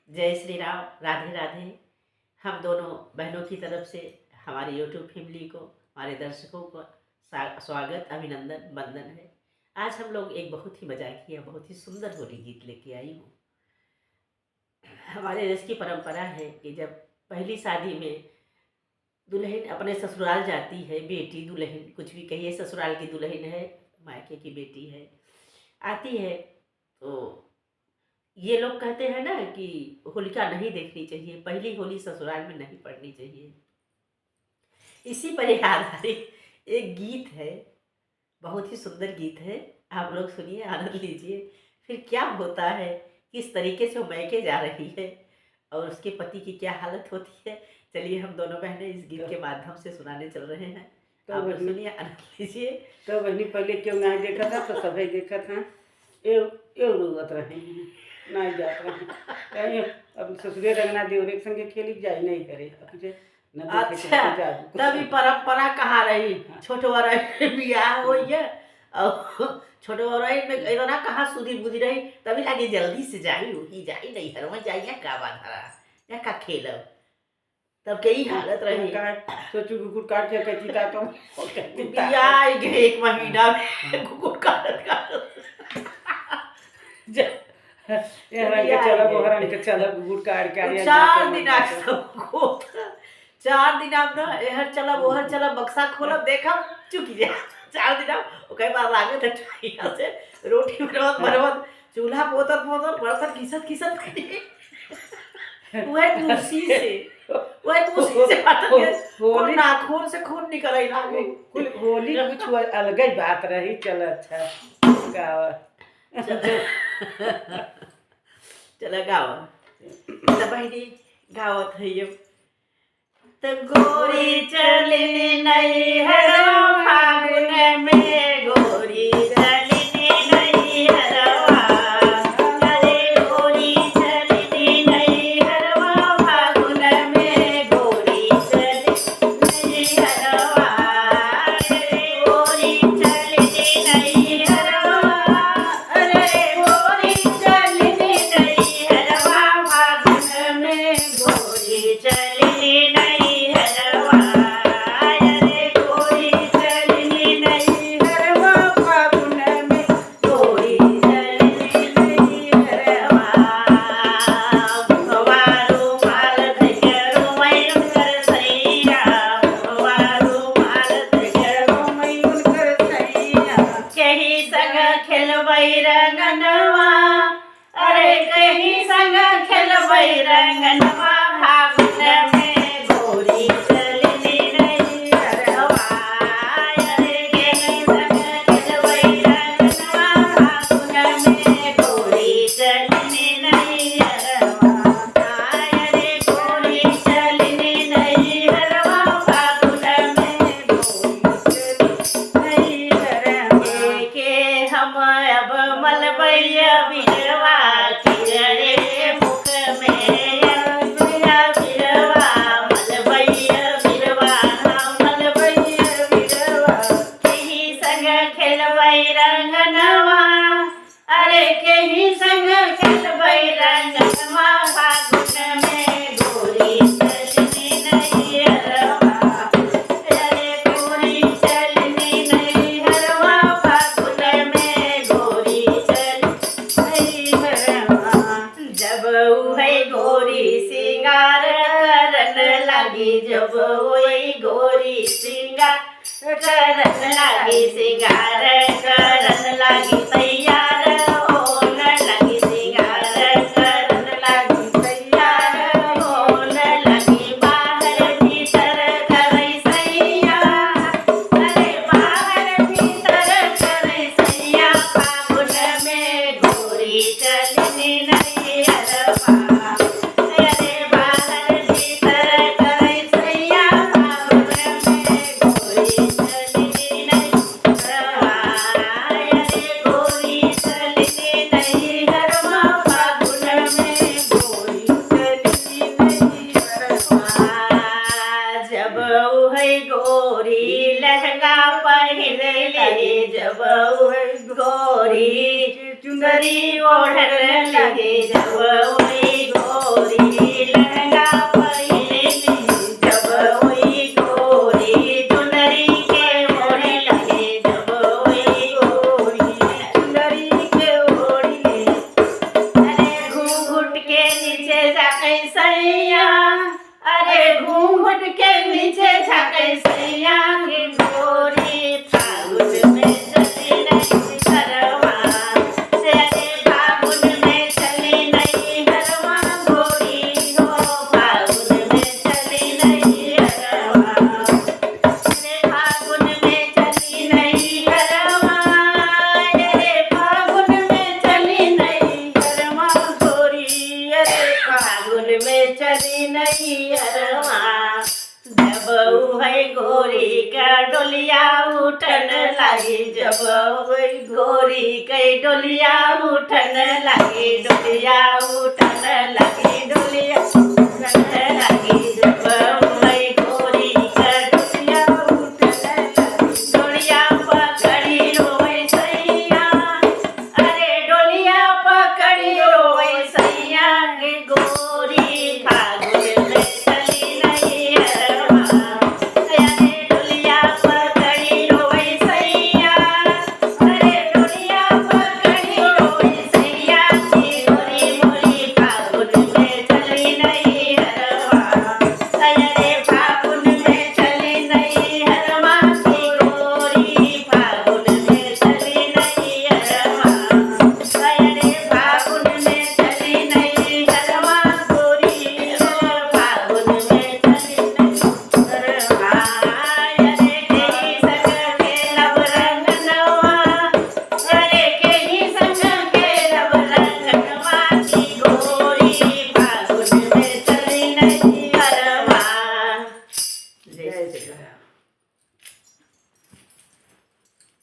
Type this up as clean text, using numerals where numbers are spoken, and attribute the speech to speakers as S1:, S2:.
S1: जय श्री राम, राधे राधे। हम दोनों बहनों की तरफ से हमारे यूट्यूब फैमिली को, हमारे दर्शकों को स्वागत, अभिनंदन, वंदन है। आज हम लोग एक बहुत ही मजाकिया, बहुत ही सुंदर होली गीत लेके आई हूँ। हमारे देश की परंपरा है कि जब पहली शादी में दुल्हन अपने ससुराल जाती है, बेटी दुल्हन कुछ भी कहिए, ससुराल की दुल्हन है, मायके की बेटी है, आती है तो ये लोग कहते हैं ना कि होलिका नहीं देखनी चाहिए, पहली होली ससुराल में नहीं पड़नी चाहिए। इसी पर एक आधारित एक गीत है, बहुत ही सुंदर गीत है। आप लोग सुनिए, आनंद लीजिए। फिर क्या होता है, किस तरीके से वो मैके जा रही है और उसके पति की क्या हालत होती है, चलिए हम दोनों बहनें इस गीत के माध्यम से सुनाने चल रहे हैं।
S2: तो
S1: आप लोग सुनिए, आनंद लीजिए।
S2: तो बहनी पहले क्यों ना देखा था, तो सभी देखा था। ये रोवत रहे ना जात रहे अब ससुरे रंगना देवरे संगे खेली जाए नहीं करे
S1: अच्छा, तभी परंपरा कहाँ रही। छोटो रही बियाह हो और छोटो रही में इतना कहाँ सुधी बुद्धि रही, तभी लगे जल्दी से जाई उही जाई नहीं हर में जाइए का बाधरा या का खेलब, तब कई हालत रही।
S2: सोचू कुकुर काट के कची ता तो
S1: बियाह गए एक महीना में कुकुर काटत
S2: ये रंग के चला वो रंग के चला कुकुर काट के
S1: 4 दिन सबको 4 दिन आप ना एहर चलब ओहर चलब, बक्सा खोलब देखब चुकी जा 4 दिन आप कई बार लागे थे यहाँ से रोटी बनवत चूल्हा पोतत बर्तन घिसत वह कुर्सी से होली नाखून से खून निकल लागे।
S2: होली कुछ अलग ही बात रही। चल अच्छा गावा
S1: चला गावा तब बहनी गावत है ये तो गोरी चली नहीं है फागुन में, गोरी चली नहीं हरवा, अरे गोरी चली नहीं हरवा फागुन में, गोरी चली नहीं हरवा, अरे गोरी चली नहीं हरवा, अरे गोरी चली नहीं हरवा फागुन में, गोरी चली नहीं रंगनवा, अरे कहीं संग खेलबई रंगनवा फागुन में, गोरी चली नहीं हरवा, अरे कहीं संग खेलबई रंगनवा फागुन में, गोरी चली नहीं हरवा, अरे गोरी चली नहीं हरवा फागुन में, गोरी चली नहीं हरवा, के हम अब मलबैया बिरवा चिरे मुख में, बिरवा मलबैया बिरवा मलबैया बिरवा, केही संग खेलबई रंगनवा, अरे केही संग खेलबई रंगनवा फागुन में, गोरी चली नहीं हरवा, अरे गोरी चली नहीं हरवा फागुन में, गोरी चली नहीं हरवा। जब वही गोरी सिंगार करन लगी, जब वही गोरी सिंगार करन लगी, सिंगार करन लगी तैयार होन लगी, सिंगार करन लगी तैयार होन लगी, बाहर भीतर करई सैया, अरे बाहर भीतर करई सैया फागुन में, गोरी चली नहीं हरवा, अरे बाहर भीतर करई सैया फागुन में, गोरी चली नहीं हरवा, अरे गोरी चली नहीं हरवा फागुन में, गोरी चली नहीं हरवा। जब वही गोरी लहंगा पहिन ले, जब वही गोरी चुनरी ओढ़न लगे, जब वही गोरी है सैया की गोरी फागुन में चली नहीं घरवा से फागुन में चली नहीं घरवा गोरी हो फागुन में चली नहीं घरवा फागुन में चली नहीं घरवा फागुन में चली नहीं घरवा गोरी अरे फागुन में चली नहीं घरवा जब है गोरी का डोलिया उठन लगी जब गोरी के डोलिया उठन लगी डोलिया उठन लगी डोलिया